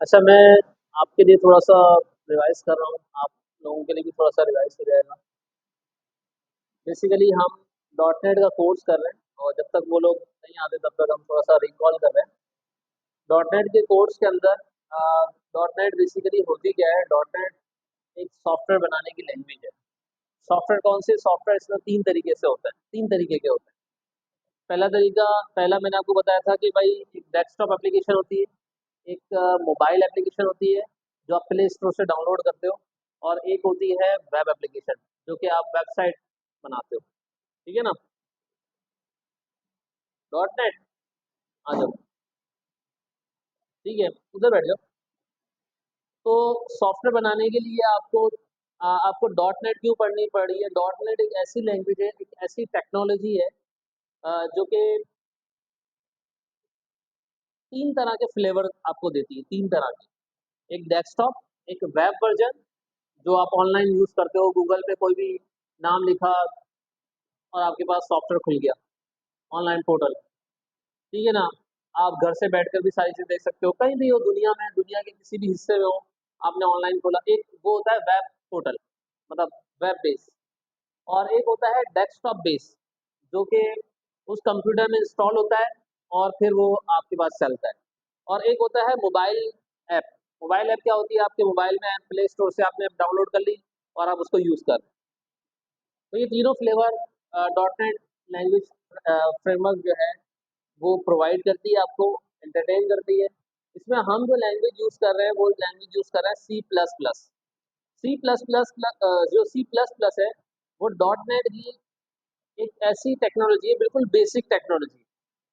अच्छा, मैं आपके लिए थोड़ा-सा रिवाइज़ कर रहा हूँ, आप लोगों के लिए भी थोड़ा-सा रिवाइज़ हो जाएगा। बेसिकली हम डॉट नेट का कोर्स कर रहे हैं और जब तक वो लोग नहीं आते तब तक हम थोड़ा-सा रिकॉल कर रहे हैं। डॉट नेट के कोर्स के अंदर डॉट नेट बेसिकली होती क्या है, डॉट नेट एक सॉफ्टवेयर बनाने की लैंग्वेज है। सॉफ्टवेयर कौन से सॉफ्टवेयर इसमें 3 तरीके से होता है, 3 तरीके के होते हैं। पहला तरीका पहला मैंने आपको बताया था कि भाई एक डेस्कटॉप एप्लीकेशन होती है, एक मोबाइल एप्लीकेशन होती है जो आप प्ले स्टोर से डाउनलोड करते हो और एक होती है वेब एप्लीकेशन जो कि आप वेबसाइट बनाते हो। ठीक है ना? डॉट नेट आ जाओ। ठीक है, उधर बैठ जाओ। तो सॉफ्टवेयर बनाने के लिए आपको डॉट नेट क्यों पढ़नी पड़ी है? डॉट नेट एक ऐसी लैंग्वेज है, एक ऐसी टेक्नोलॉजी है जो कि 3 तरह के फ्लेवर आपको देती है, 3 तरह के। एक डेस्कटॉप, एक वेब वर्ज़न जो आप ऑनलाइन यूज़ करते हो, गूगल पे कोई भी नाम लिखा और आपके पास सॉफ्टवेयर खुल गया, ऑनलाइन पोर्टल। ठीक है ना? आप घर से बैठकर भी सारी चीज़ देख सकते हो, कहीं भी हो दुनिया में, दुनिया के किसी भी हिस्से में हो, आपने ऑनलाइन खोला। एक वो होता है वेब पोर्टल, मतलब वेब बेस, और एक होता है डेस्कटॉप बेस, जो कि उस कंप्यूटर में इंस्टॉल होता है और फिर वो आपके पास चलता है। और एक होता है मोबाइल ऐप। मोबाइल ऐप क्या होती है? आपके मोबाइल में ऐप प्ले स्टोर से आपने ऐप डाउनलोड कर ली और आप उसको यूज़ कर रहे हैं। तो ये तीनों flavour dot net language framework जो है वो प्रोवाइड करती है आपको, एंटरटेन करती है। इसमें हम जो लैंग्वेज यूज़ कर रहे हैं वो लैंग्वेज यूज़ कर रहे हैं C plus plus. C plus plus जो सी प्लस प्लस है वो डॉट नेट की एक ऐसी टेक्नोलॉजी है, बिल्कुल बेसिक टेक्नोलॉजी।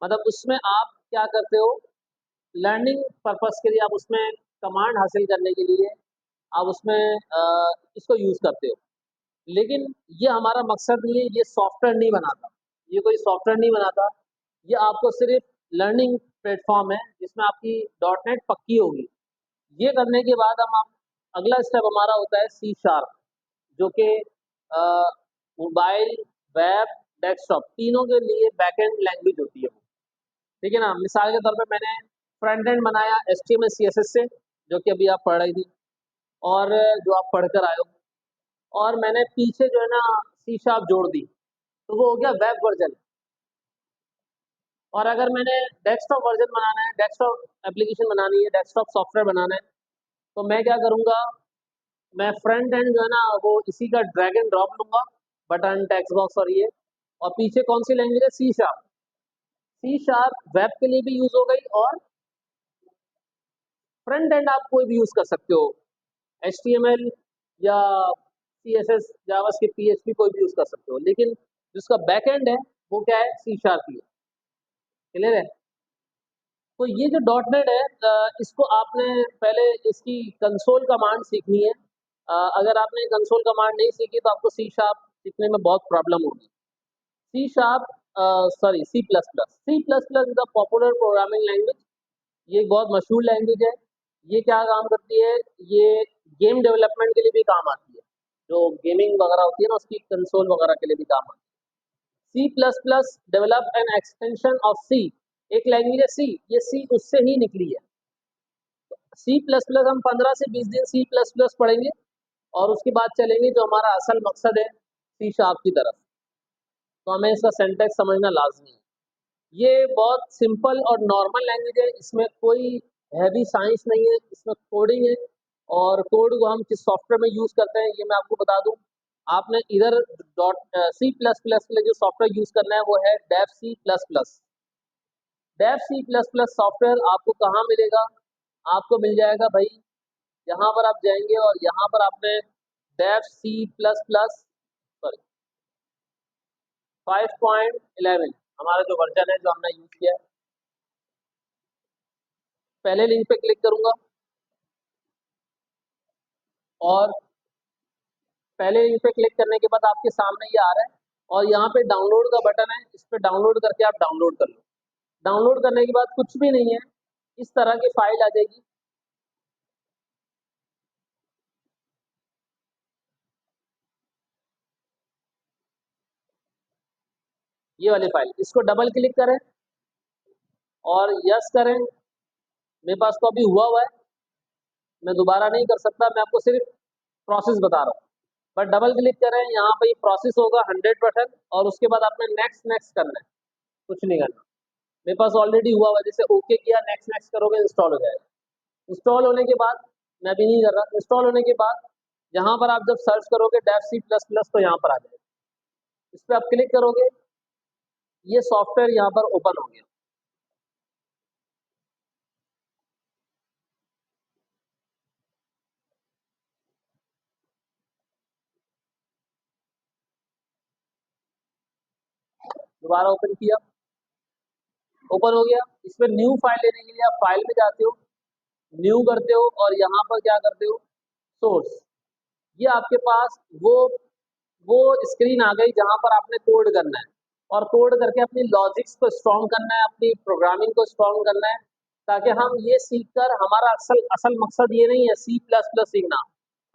मतलब उसमें आप क्या करते हो, लर्निंग पर्पस के लिए आप उसमें कमांड हासिल करने के लिए आप उसमें इसको यूज़ करते हो। लेकिन ये हमारा मकसद नहीं है, ये सॉफ्टवेयर नहीं बनाता, ये कोई सॉफ्टवेयर नहीं बनाता। ये आपको सिर्फ लर्निंग प्लेटफॉर्म है जिसमें आपकी डॉट नेट पक्की होगी। ये करने के बाद हम आप अगला स्टेप हमारा होता है सी शार्प, जो कि मोबाइल, वेब, डेस्कटॉप तीनों के लिए बैकएंड लैंग्वेज होती है वो। ठीक है ना? मिसाल के तौर पे मैंने फ्रंट एंड बनाया HTML CSS से, जो कि अभी आप पढ़ रही थी और जो आप पढ़ कर आए हो, और मैंने पीछे जो है ना सी शार्प जोड़ दी, तो वो हो गया वेब वर्जन। और अगर मैंने डेस्कटॉप वर्जन बनाना है, डेस्कटॉप एप्लीकेशन बनानी है, डेस्कटॉप सॉफ्टवेयर बनाना है, तो मैं क्या करूँगा, मैं फ्रंट एंड जो है ना वो इसी का ड्रैग एंड ड्रॉप लूँगा, बटन, टेक्स्ट बॉक्स और ये, और पीछे कौन सी लैंग्वेज है? C sharp. C sharp web के लिए भी यूज़ हो गई और फ्रंट एंड आप कोई भी यूज़ कर सकते हो, HTML या CSS, जावास्क्रिप्ट, PHP कोई भी यूज़ कर सकते हो, लेकिन जिसका बैक एंड है वो क्या है? सी शार्प ही है। क्लियर है? तो ये जो डॉट नेट है इसको आपने पहले इसकी कंसोल कमांड सीखनी है। अगर आपने कंसोल कमांड नहीं सीखी तो आपको सी शार्प सीखने में बहुत प्रॉब्लम होगी। C sharp sorry C plus plus, C plus plus is a popular programming language. ये एक बहुत मशहूर लैंग्वेज है। ये क्या काम करती है? ये गेम डेवलपमेंट के लिए भी काम आती है, जो गेमिंग वगैरह होती है ना उसकी कंसोल वगैरह के लिए भी काम आती है। C plus plus develop an extension of C, एक लैंग्वेज है सी, ये सी उससे ही निकली है। सी प्लस प्लस हम 15 से 20 दिन सी प्लस प्लस पढ़ेंगे और उसके बाद चलेंगे जो हमारा असल मकसद है सी शार्प की तरफ। तो हमें इसका सिंटैक्स समझना लाजमी है। ये बहुत सिंपल और नॉर्मल लैंग्वेज है, इसमें कोई हैवी साइंस नहीं है, इसमें कोडिंग है। और कोड को हम किस सॉफ्टवेयर में यूज़ करते हैं ये मैं आपको बता दूं। आपने इधर डॉट सी प्लस प्लस के लिए जो सॉफ्टवेयर यूज़ करना है वो है Dev C plus plus. Dev C plus plus software आपको कहाँ मिलेगा? आपको मिल जाएगा भाई, यहाँ पर आप जाएंगे और यहाँ पर आपने Dev C plus plus sorry 5.11 हमारा जो वर्जन है जो हमने यूज़ किया है, पहले लिंक पे क्लिक करूंगा और पहले लिंक पे क्लिक करने के बाद आपके सामने ये आ रहा है और यहाँ पे डाउनलोड का बटन है, इस पे डाउनलोड करके आप डाउनलोड कर लो। डाउनलोड करने के बाद कुछ भी नहीं है, इस तरह की फाइल आ जाएगी। ये वाली फाइल, इसको डबल क्लिक करें और यस करें। मेरे पास तो अभी हुआ हुआ है, मैं दोबारा नहीं कर सकता, मैं आपको सिर्फ प्रोसेस बता रहा हूँ। बट डबल क्लिक करें यहाँ पे, प्रोसेस होगा 100%, और उसके बाद आपने नेक्स्ट नेक्स्ट करना है, कुछ नहीं करना। मेरे पास ऑलरेडी हुआ हुआ, जैसे ओके किया, नेक्स्ट नेक्स्ट करोगे, इंस्टॉल हो जाएगा। इंस्टॉल होने के बाद, मैं भी नहीं कर रहा, इंस्टॉल होने के बाद यहाँ पर आप जब सर्च करोगे डेव सी प्लस प्लस, तो यहाँ पर आ जाएगा। इस पर आप क्लिक करोगे, ये सॉफ्टवेयर यहाँ पर ओपन हो गया। दोबारा ओपन किया, ओपन हो गया। इसमें न्यू फाइल लेने के लिए आप फाइल में जाते हो, न्यू करते हो, और यहाँ पर क्या करते हो, सोर्स। ये आपके पास वो स्क्रीन आ गई जहां पर आपने कोड करना है, और कोड करके अपनी लॉजिक्स को स्ट्रॉन्ग करना है, अपनी प्रोग्रामिंग को स्ट्रॉन्ग करना है, ताकि हम ये सीखकर, हमारा असल असल मकसद ये नहीं है सी प्लस प्लस सीखना,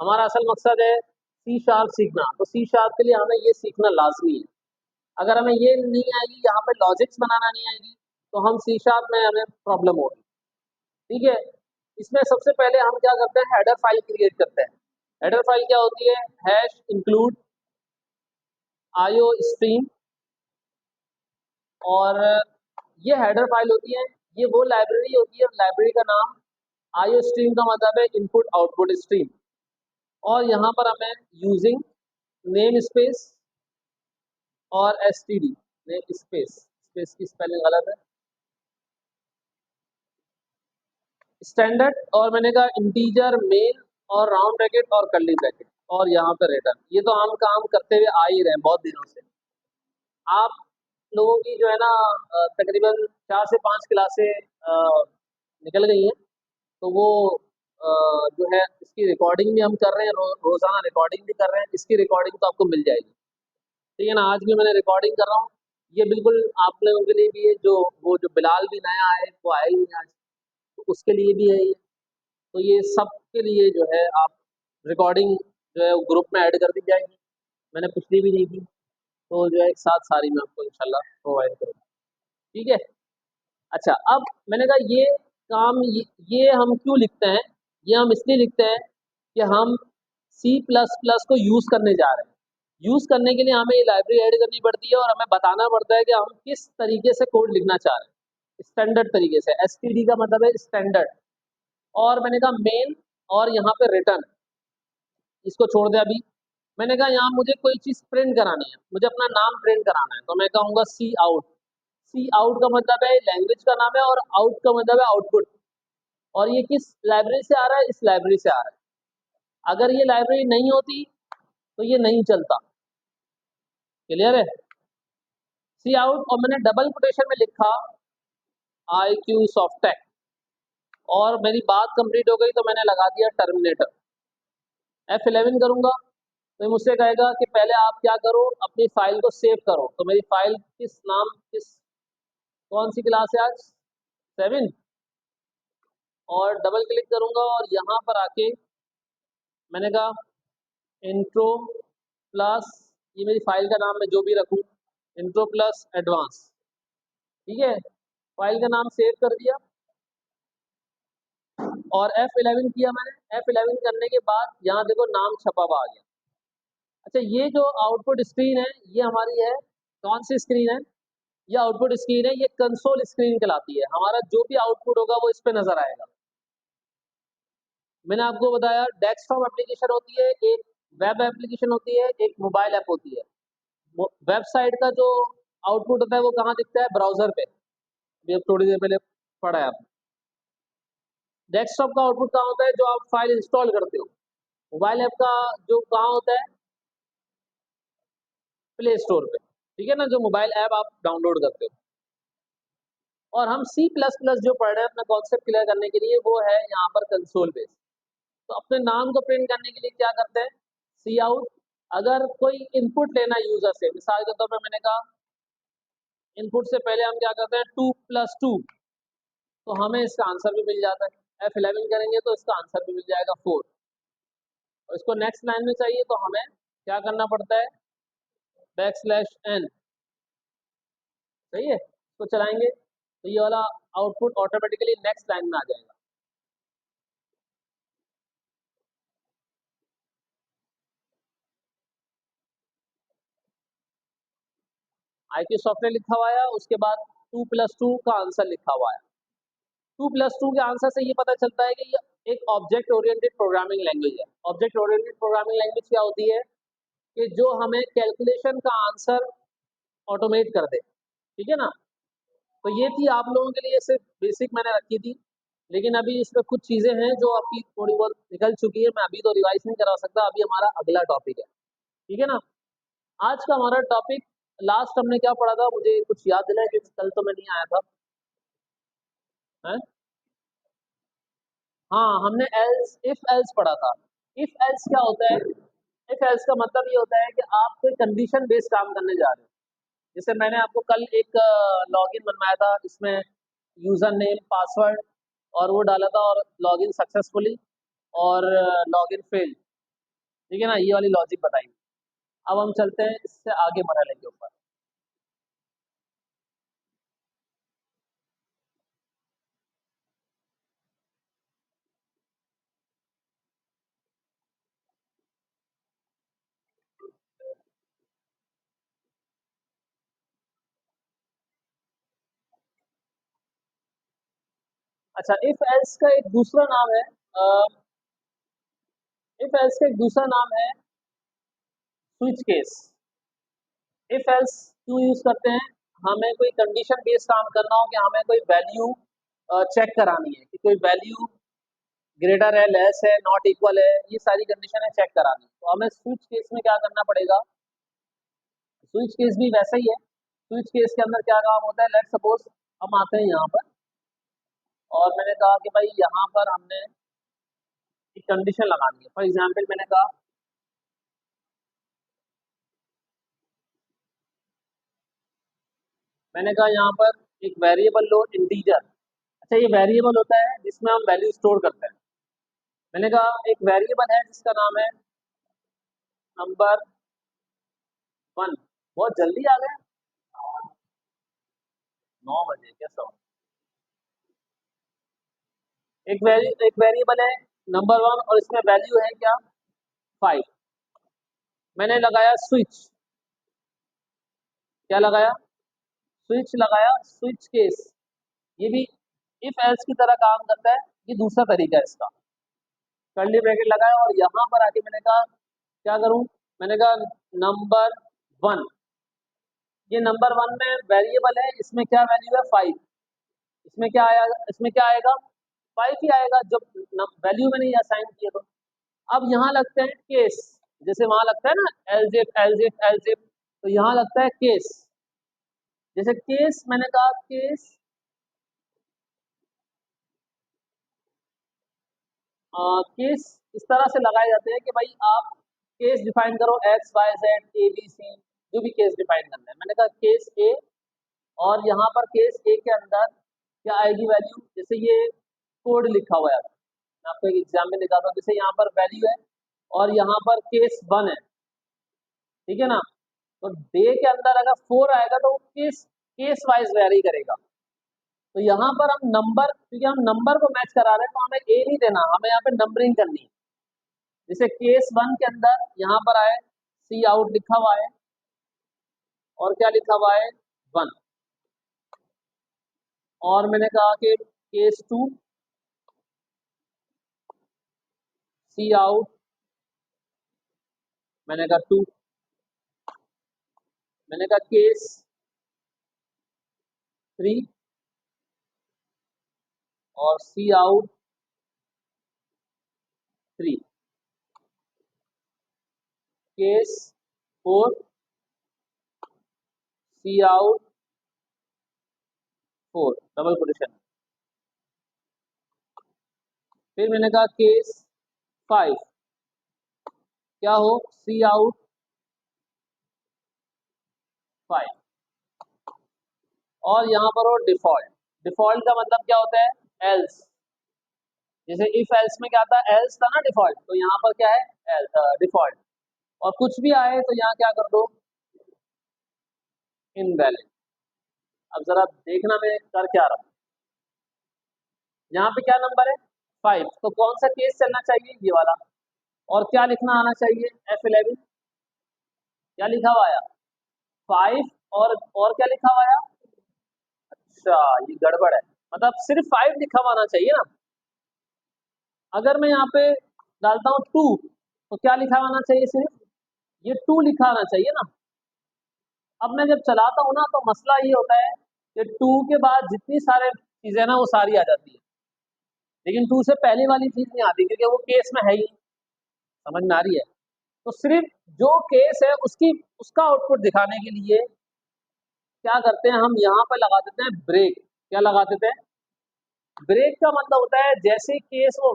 हमारा असल मकसद है सी शार्प सीखना। तो सी शार्प के लिए हमें ये सीखना लाजमी है। अगर हमें ये नहीं आएगी, यहाँ पे लॉजिक्स बनाना नहीं आएगी, तो हम सी शार्प में हमें प्रॉब्लम होगी। ठीक है। इसमें सबसे पहले हम क्या करते हैं, हेडर फाइल क्रिएट करते हैं। हेडर फाइल क्या होती है, हैश इंक्लूड आईओ स्ट्रीम, और ये हेडर फाइल होती है, ये वो लाइब्रेरी होती है, लाइब्रेरी का नाम आईओ स्ट्रीम का मतलब है इनपुट आउटपुट स्ट्रीम। और यहाँ पर हमें यूजिंग नेम स्पेस और एसटीडी, नेम स्पेस, स्पेस की स्पेलिंग गलत है, स्टैंडर्ड, और मैंने कहा इंटीजर मेन, और राउंड ब्रैकेट और कर्ली ब्रैकेट, और यहाँ पर रिटर्न। ये तो हम काम करते हुए आ ही रहे हैं बहुत दिनों से। आप लोगों की जो है ना, तकरीबन 4 से 5 क्लासें निकल गई हैं, तो वो जो है इसकी रिकॉर्डिंग भी हम कर रहे हैं, रोजाना रिकॉर्डिंग भी कर रहे हैं, इसकी रिकॉर्डिंग तो आपको मिल जाएगी। ठीक है ना, आज भी मैंने रिकॉर्डिंग कर रहा हूँ। ये बिल्कुल आप लोगों के लिए भी है, जो वो जो बिलाल भी नया है, वो आया ही नहीं आज, तो उसके लिए भी है ये। तो ये सबके लिए जो है, आप रिकॉर्डिंग जो है ग्रुप में ऐड कर दी जाएगी, मैंने पिछली भी नहीं की, तो जो है एक साथ सारी मैं आपको इंशाल्लाह प्रोवाइड करूँगा। ठीक है। अच्छा, अब मैंने कहा ये काम, ये हम क्यों लिखते हैं, ये हम इसलिए लिखते हैं कि हम सी प्लस प्लस को यूज़ करने जा रहे हैं। यूज़ करने के लिए हमें ये लाइब्रेरी ऐड करनी पड़ती है, और हमें बताना पड़ता है कि हम किस तरीके से कोड लिखना चाह रहे हैं, स्टैंडर्ड तरीके से। एसटीडी का मतलब है स्टैंडर्ड। और मैंने कहा मेन, और यहाँ पे रिटर्न, इसको छोड़ दे अभी। मैंने कहा यहाँ मुझे कोई चीज़ प्रिंट करानी है, मुझे अपना नाम प्रिंट कराना है, तो मैं कहूँगा सी आउट। सी आउट का मतलब है लैंग्वेज का नाम है, और आउट का मतलब है आउटपुट। और ये किस लाइब्रेरी से आ रहा है, इस लाइब्रेरी से आ रहा है। अगर ये लाइब्रेरी नहीं होती तो ये नहीं चलता। क्लियर है। सी आउट, और मैंने डबल कोटेशन में लिखा आई क्यू सॉफ्टेक, और मेरी बात कंप्लीट हो गई तो मैंने लगा दिया टर्मिनेटर। F11 करूंगा तो ये मुझसे कहेगा कि पहले आप क्या करो, अपनी फाइल को सेव करो। तो मेरी फाइल किस नाम, किस, कौन सी क्लास है आज, 7। और डबल क्लिक करूंगा, और यहाँ पर आके मैंने कहा इंट्रो प्लस, ये मेरी फाइल का नाम मैं जो भी रखूं, इंट्रो प्लस एडवांस। ठीक है। फाइल का नाम सेव कर दिया, और F11 किया मैंने। F11 करने के बाद यहाँ देखो नाम छपा हुआ आ गया। अच्छा, ये जो आउटपुट स्क्रीन है, ये हमारी है, कौन सी स्क्रीन है, ये आउटपुट स्क्रीन है, ये कंसोल स्क्रीन कहलाती है। हमारा जो भी आउटपुट होगा वो इस पे नजर आएगा। मैंने आपको बताया डेस्कटॉप एप्लीकेशन होती है, एक वेब एप्लीकेशन होती है, एक मोबाइल ऐप होती है। वेबसाइट का जो आउटपुट होता है वो कहाँ दिखता है, ब्राउजर पे, ये थोड़ी देर पहले पढ़ा है आपने। डेस्कटॉप का आउटपुट कहाँ होता है, जो आप फाइल इंस्टॉल करते हो। मोबाइल ऐप का जो कहाँ होता है, प्ले स्टोर पे। ठीक है ना, जो मोबाइल ऐप आप डाउनलोड करते हो। और हम सी प्लस प्लस जो पढ़ रहे हैं अपना कॉन्सेप्ट क्लियर करने के लिए, वो है यहाँ पर कंसोल बेस। तो अपने नाम को प्रिंट करने के लिए क्या करते हैं, सी आउट। अगर कोई इनपुट लेना यूजर से, मिसाल के तौर पर मैंने कहा इनपुट से पहले हम क्या करते हैं, 2 + 2, तो हमें इसका आंसर भी मिल जाता है। F11 करेंगे तो इसका आंसर भी मिल जाएगा 4। और इसको नेक्स्ट लाइन में चाहिए तो हमें क्या करना पड़ता है, \n। सही है, इसको चलाएंगे तो ये वाला आउटपुट ऑटोमेटिकली नेक्स्ट लाइन में आ जाएगा। IQ सॉफ्टवेयर लिखा हुआ है, उसके बाद 2+2 का आंसर लिखा हुआ है। 2+2 के आंसर से ये पता चलता है कि ये एक ऑब्जेक्ट ओरिएंटेड प्रोग्रामिंग लैंग्वेज है। ऑब्जेक्ट ओरिएंटेड प्रोग्रामिंग लैंग्वेज क्या होती है कि जो हमें कैलकुलेशन का आंसर ऑटोमेट कर दे, ठीक है ना। तो ये थी आप लोगों के लिए सिर्फ बेसिक मैंने रखी थी, लेकिन अभी इसमें कुछ चीज़ें हैं जो आपकी थोड़ी बहुत निकल चुकी है, मैं अभी तो रिवाइज नहीं करा सकता। अभी हमारा अगला टॉपिक है, ठीक है ना। आज का हमारा टॉपिक, लास्ट हमने क्या पढ़ा था, मुझे कुछ याद दिलाए क्योंकि कल तो मैं नहीं आया था। है? हाँ, हमने एल्स इफ एल्स पढ़ा था। इफ एल्स क्या होता है? इफ एल्स का मतलब ये होता है कि आप कोई कंडीशन बेस्ड काम करने जा रहे हो। जैसे मैंने आपको कल एक लॉगिन बनवाया था, इसमें यूजर नेम पासवर्ड और वो डाला था, और लॉगिन सक्सेसफुली और लॉगिन फेल, ठीक है ना। ये वाली लॉजिक बताई। अब हम चलते हैं इससे आगे मरहले के ऊपर। अच्छा, इफ एल्स का एक दूसरा नाम है, इफ एल्स का एक दूसरा नाम है स्विच केस। इफ एल्स क्यों यूज करते हैं? हमें कोई कंडीशन बेस्ड काम करना हो, कि हमें कोई वैल्यू चेक करानी है कि कोई वैल्यू ग्रेटर है, लेस है, नॉट इक्वल है, ये सारी कंडीशन है चेक करानी है। तो हमें स्विच केस में क्या करना पड़ेगा? स्विच केस भी वैसा ही है। स्विच केस के अंदर क्या काम होता है? लेट सपोज हम आते हैं यहाँ पर, और मैंने कहा कि भाई यहाँ पर हमने एक कंडीशन लगानी है। फॉर एग्जाम्पल मैंने कहा यहाँ पर एक वेरिएबल लो इंटीजर। अच्छा, ये वेरिएबल होता है जिसमें हम वैल्यू स्टोर करते हैं। मैंने कहा एक वेरिएबल है जिसका नाम है नंबर 1। बहुत जल्दी आ गए, 9 बजे कैसा हो? एक वेरिएबल है नंबर 1, और इसमें वैल्यू है क्या? 5। मैंने लगाया स्विच। क्या लगाया? स्विच लगाया, स्विच केस। ये भी इफ एल्स की तरह काम करता है। ये दूसरा तरीका है इसका। कर्ली ब्रैकेट लगाया, और यहाँ पर आके मैंने कहा क्या करूं? मैंने कहा नंबर 1। ये नंबर 1 में वेरिएबल है, इसमें क्या वैल्यू है? 5। इसमें क्या आया? इसमें क्या आएगा? 5 ही आएगा, जब वैल्यू में नहीं असाइन किया तो। अब यहाँ लगते हैं केस, जैसे वहां लगता है ना एलजिफ एलजिफ एलजिफ, तो यहाँ लगता है केस। जैसे केस, मैंने कहा केस, केस इस तरह से लगाए जाते हैं कि भाई आप केस डिफाइन करो, X Y Z A B C, जो भी केस डिफाइन करना है। मैंने कहा केस ए, और यहाँ पर केस ए के अंदर क्या आएगी वैल्यू? जैसे ये कोड लिखा हुआ है, मैं आपको एक एग्जाम्पल दिखाता हूँ। जैसे यहाँ पर वैल्यू है, और यहाँ पर केस 1 है, ठीक है ना। तो डे के अंदर अगर 4 आएगा तो वो केस केस वाइज वेरी करेगा। तो यहाँ पर हम नंबर, क्योंकि हम नंबर को मैच करा रहे हैं, तो हमें ए नहीं देना, हमें यहाँ पे नंबरिंग करनी है। जैसे केस 1 के अंदर यहाँ पर आए सी आउट लिखा हुआ है, और क्या लिखा हुआ है? 1। और मैंने कहा कि केस 2 सी आउट, मैंने कहा 2। मैंने कहा केस 3 और सी आउट 3। केस 4 सी आउट 4, डबल कोटेशन। फिर मैंने कहा केस 5 क्या हो? सी आउट 5। और यहाँ पर हो डिफॉल्ट। डिफॉल्ट का मतलब क्या होता है? एल्स। जैसे इफ एल्स में क्या था? एल्स था ना डिफॉल्ट, तो यहाँ पर क्या है? डिफॉल्ट। और कुछ भी आए तो यहाँ क्या कर दो? इनवैलिड। अब जरा देखना मैं कर क्या रहा हूँ। यहाँ पे क्या नंबर है? 5। तो कौन सा केस चलना चाहिए? ये वाला। और क्या लिखना आना चाहिए? F11। क्या लिखा हुआ आया? 5 और क्या लिखा हुआ है? अच्छा, ये गड़बड़ है, मतलब सिर्फ 5 लिखा हुआ आना चाहिए ना। अगर मैं यहाँ पे डालता हूँ 2, तो क्या लिखा हुआ आना चाहिए? सिर्फ ये 2 लिखा आना चाहिए ना। अब मैं जब चलाता हूँ ना, तो मसला ये होता है कि 2 के बाद जितनी सारे चीजें ना वो सारी आ जाती है, लेकिन 2 से पहले वाली चीज नहीं आती, क्योंकि वो केस में है ही। समझ में आ रही है? तो सिर्फ जो केस है उसकी उसका आउटपुट दिखाने के लिए क्या करते हैं, हम यहाँ पर लगा देते हैं ब्रेक। क्या लगा देते हैं? ब्रेक का मतलब होता है जैसे केस वो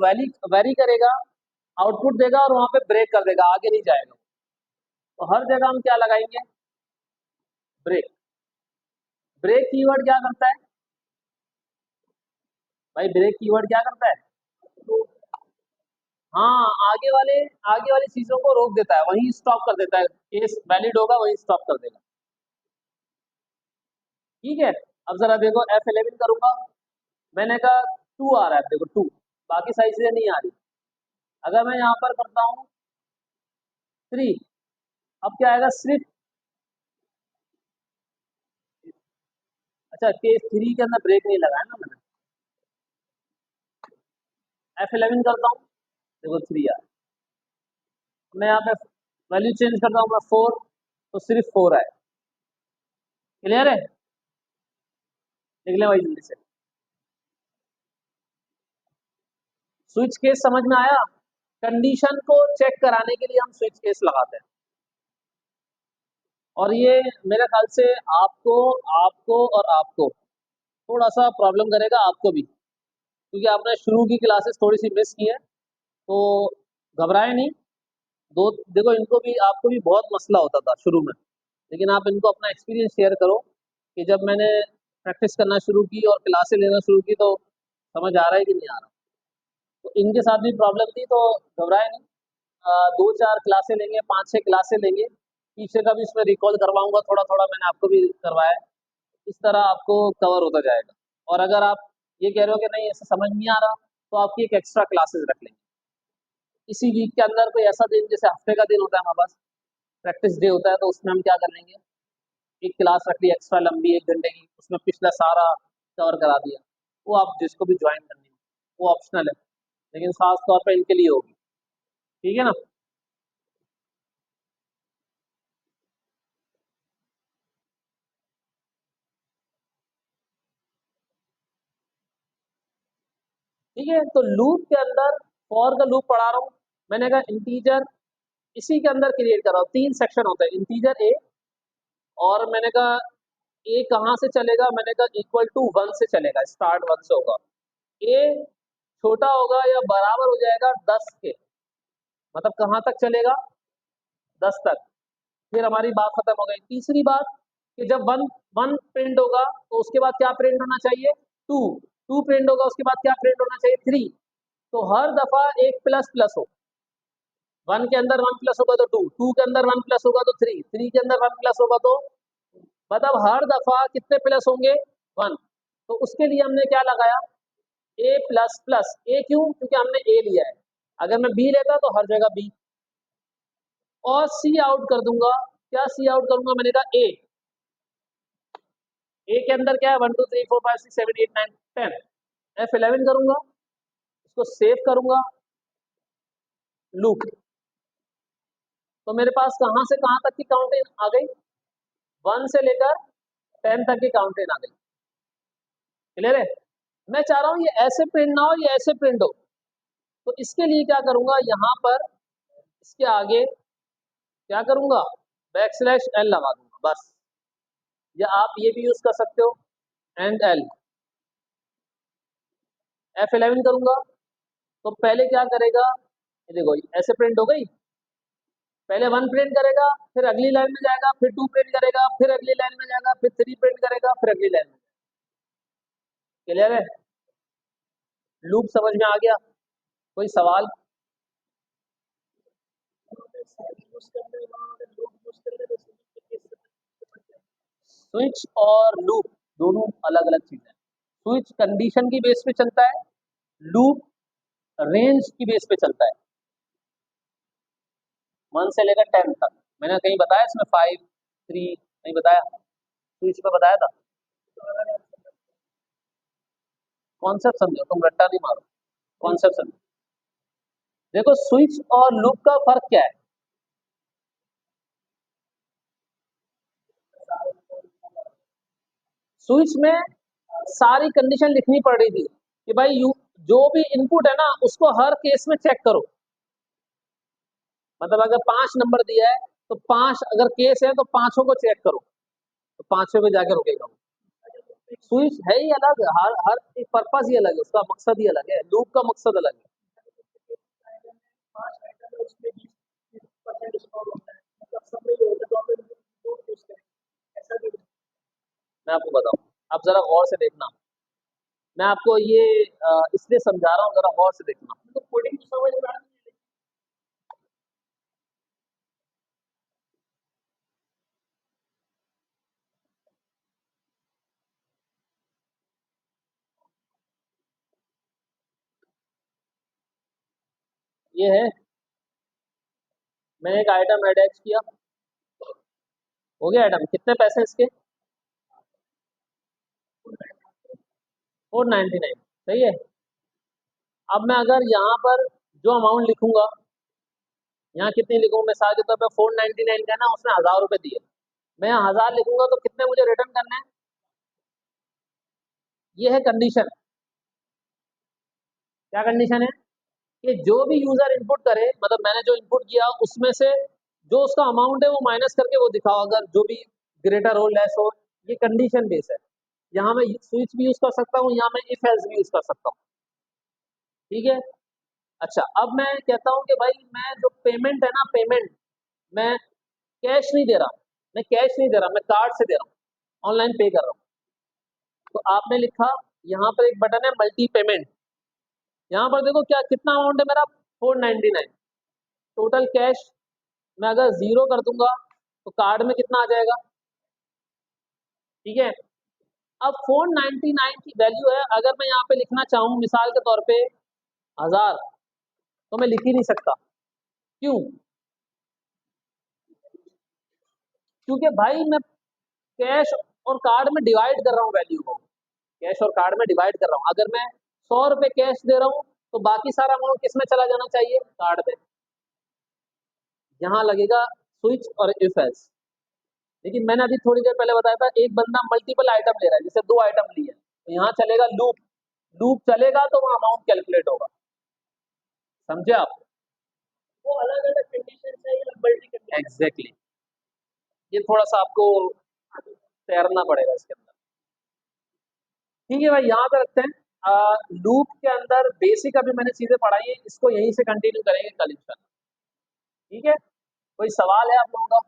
वेरी करेगा, आउटपुट देगा और वहां पे ब्रेक कर देगा, आगे नहीं जाएगा। तो हर जगह हम क्या लगाएंगे? ब्रेक। ब्रेक कीवर्ड क्या करता है भाई? ब्रेक कीवर्ड क्या करता है? हाँ, आगे वाली चीजों को रोक देता है, वहीं स्टॉप कर देता है। केस वैलिड होगा वहीं स्टॉप कर देगा। ठीक है। अब जरा देखो, F11 करूंगा, मैंने कहा 2 आ रहा है, देखो 2, बाकी सारी चीजें नहीं आ रही। अगर मैं यहाँ पर करता हूँ 3, अब क्या आएगा? सिर्फ, अच्छा, केस 3 के अंदर ब्रेक नहीं लगाया ना मैंने। F11 करता हूँ, देखो 3 आ रहा है। मैं यहाँ पे वैल्यू चेंज करता हूँ मैं 4, तो सिर्फ 4 आए। क्लियर है? देख ले भाई जल्दी से। स्विच केस समझ में आया? कंडीशन को चेक कराने के लिए हम स्विच केस लगाते हैं, और ये मेरे ख्याल से आपको आपको और आपको थोड़ा सा प्रॉब्लम करेगा, आपको भी, क्योंकि आपने शुरू की क्लासेस थोड़ी सी मिस की है। तो घबराए नहीं। दो देखो, इनको भी, आपको भी बहुत मसला होता था शुरू में, लेकिन आप इनको अपना एक्सपीरियंस शेयर करो कि जब मैंने प्रैक्टिस करना शुरू की और क्लासेस लेना शुरू की, तो समझ आ रहा है कि नहीं आ रहा। तो इनके साथ भी प्रॉब्लम थी, तो घबराए नहीं। 2-4 क्लासें लेंगे, 5-6 क्लासें लेंगे, पीछे का भी इसमें रिकॉल करवाऊंगा, थोड़ा थोड़ा मैंने आपको भी करवाया है। इस तरह आपको कवर होता जाएगा। और अगर आप ये कह रहे हो कि नहीं ऐसे समझ नहीं आ रहा, तो आपकी एक एक्स्ट्रा क्लासेस रख लेंगे इसी वीक के अंदर। कोई ऐसा दिन, जैसे हफ्ते का दिन होता है हमारे पास, प्रैक्टिस डे होता है, तो उसमें हम क्या कर लेंगे, एक क्लास रख ली एक्स्ट्रा लंबी 1 घंटे की, उसमें पिछला सारा कवर करा दिया। वो आप जिसको भी ज्वाइन करनी हो, वो ऑप्शनल है, लेकिन खास तौर पर इनके लिए होगी। ठीक है ना? ठीक है, तो लूप के अंदर फॉर का लूप पढ़ा रहा हूँ। मैंने कहा इंटीजर, इसी के अंदर क्रिएट कर रहा हूँ। 3 सेक्शन होता है, इंटीजर ए, और मैंने कहा ए कहाँ से चलेगा? मैंने कहा इक्वल टू 1 से चलेगा, स्टार्ट 1 से होगा। ए छोटा होगा या बराबर हो जाएगा 10 के, मतलब कहाँ तक चलेगा? 10 तक। फिर हमारी बात खत्म हो गई। तीसरी बात कि जब वन वन प्रिंट होगा, तो उसके बाद क्या प्रिंट होना चाहिए? 2। 2 प्रिंट होगा, उसके बाद क्या प्रिंट होना चाहिए? 3। तो हर दफा एक प्लस प्लस हो। 1 के अंदर 1 प्लस होगा तो 2, 2 के अंदर 1 प्लस होगा तो 3, 3 के अंदर 1 प्लस होगा तो, मतलब हर दफा कितने प्लस होंगे? 1। तो उसके लिए हमने क्या लगाया? ए प्लस प्लस। ए क्यों? क्योंकि हमने ए लिया है। अगर मैं बी लेता तो हर जगह बी। और सी आउट कर दूंगा। क्या सी आउट करूंगा? मैंने कहा ए। ए के अंदर क्या है? 1 2 3 4 5 6 7 8 9 10। F11 करूंगा, इसको सेव करूंगा, लूप। तो मेरे पास कहां से कहां तक की काउंटिंग आ गई? 1 से लेकर 10 तक की काउंटिंग आ गई। क्लियर है? मैं चाह रहा हूं ये ऐसे प्रिंट ना हो, ये ऐसे प्रिंट हो। तो इसके लिए क्या करूंगा, यहां पर इसके आगे क्या करूंगा? \l लगा दूंगा बस। या आप ये भी यूज कर सकते हो, एंड एल। F11 करूंगा, तो पहले क्या करेगा? ये देखो, ऐसे प्रिंट हो गई। पहले 1 प्रिंट करेगा, फिर अगली लाइन में जाएगा, फिर 2 प्रिंट करेगा, फिर अगली लाइन में जाएगा, फिर 3 प्रिंट करेगा, फिर अगली लाइन में। क्लियर है? लूप समझ में आ गया? कोई सवाल? स्विच और लूप दोनों अलग अलग चीजें हैं। स्विच कंडीशन की बेस पे चलता है, लूप रेंज की बेस पे चलता है। 1 से लेकर 10 तक। मैंने कहीं बताया इसमें 5 3 नहीं बताया? स्विच पे बताया था। कॉन्सेप्ट समझो, तुम रट्टा नहीं मारो, कॉन्सेप्ट समझो। देखो स्विच और लूप का फर्क क्या है। स्विच में सारी कंडीशन लिखनी पड़ रही थी कि भाई यू जो भी इनपुट है ना उसको हर केस में चेक करो। मतलब अगर 5 नंबर दिया है तो 5, अगर केस है तो पांचों को चेक करो, तो पांचों पे जाके रुकेगा वो। स्विच है ही अलग, हर हर एक पर्पज ही अलग है, उसका मकसद ही अलग है, लूप का मकसद अलग है। मैं आपको बताऊं, आप जरा गौर से देखना, मैं आपको ये इसलिए समझा रहा हूँ, जरा गौर से देखना। तो कोडिंग तो समझ में आ रही है। ये है, मैंने एक आइटम अटैच किया, हो गया आइटम, कितने पैसे इसके, 499, सही है। अब मैं अगर यहाँ पर जो अमाउंट लिखूंगा, यहाँ कितनी लिखूँ, मिसाल के तौर पर 499 का ना, उसने 1000 रुपये दिए, मैं यहाँ 1000 लिखूंगा तो कितने मुझे रिटर्न करने हैं, ये है कंडीशन। क्या कंडीशन है कि जो भी यूजर इनपुट करे, मतलब मैंने जो इनपुट किया उसमें से जो उसका अमाउंट है वो माइनस करके वो दिखाओ, अगर जो भी ग्रेटर हो लेस हो। ये कंडीशन बेस है। यहाँ मैं स्विच भी यूज कर सकता हूँ, यहाँ मैं इफ एल्स भी यूज कर सकता हूँ। ठीक है। अच्छा, अब मैं कहता हूँ कि भाई मैं जो पेमेंट है ना, पेमेंट मैं कैश नहीं दे रहा, मैं कैश नहीं दे रहा, मैं कार्ड से दे रहा हूँ, ऑनलाइन पे कर रहा हूँ। तो आपने लिखा, यहाँ पर एक बटन है मल्टी पेमेंट, यहाँ पर देखो क्या कितना अमाउंट है मेरा, 499। टोटल कैश मैं अगर जीरो कर दूंगा तो कार्ड में कितना आ जाएगा। ठीक है। अब 499 की वैल्यू है, अगर मैं यहाँ पे लिखना चाहूँ मिसाल के तौर पे 1000, तो मैं लिख ही नहीं सकता। क्यों? क्योंकि भाई मैं कैश और कार्ड में डिवाइड कर रहा हूँ वैल्यू को, कैश और कार्ड में डिवाइड कर रहा हूँ। अगर मैं 100 रुपये कैश दे रहा हूँ तो बाकी सारा अमाउंट किस में चला जाना चाहिए, कार्ड में। यहाँ लगेगा स्विच और इफ एल्स। लेकिन मैंने अभी थोड़ी देर पहले बताया था, एक बंदा मल्टीपल आइटम ले रहा है, जैसे 2 आइटम लिए, तो यहाँ चलेगा लूप, लूप चलेगा तो वो अमाउंट कैलकुलेट होगा। समझे आप? वो अलग अलग कंडीशन है या मल्टी कंडीशन, एग्जैक्टली। ये थोड़ा सा आपको तैरना पड़ेगा इसके अंदर। ठीक है भाई, यहाँ पे रखते हैं। लूप के अंदर बेसिक अभी मैंने चीजें पढ़ाई है, इसको यहीं से कंटिन्यू करेंगे कल इंशाल्लाह। ठीक है। कोई सवाल है आप लोगों का?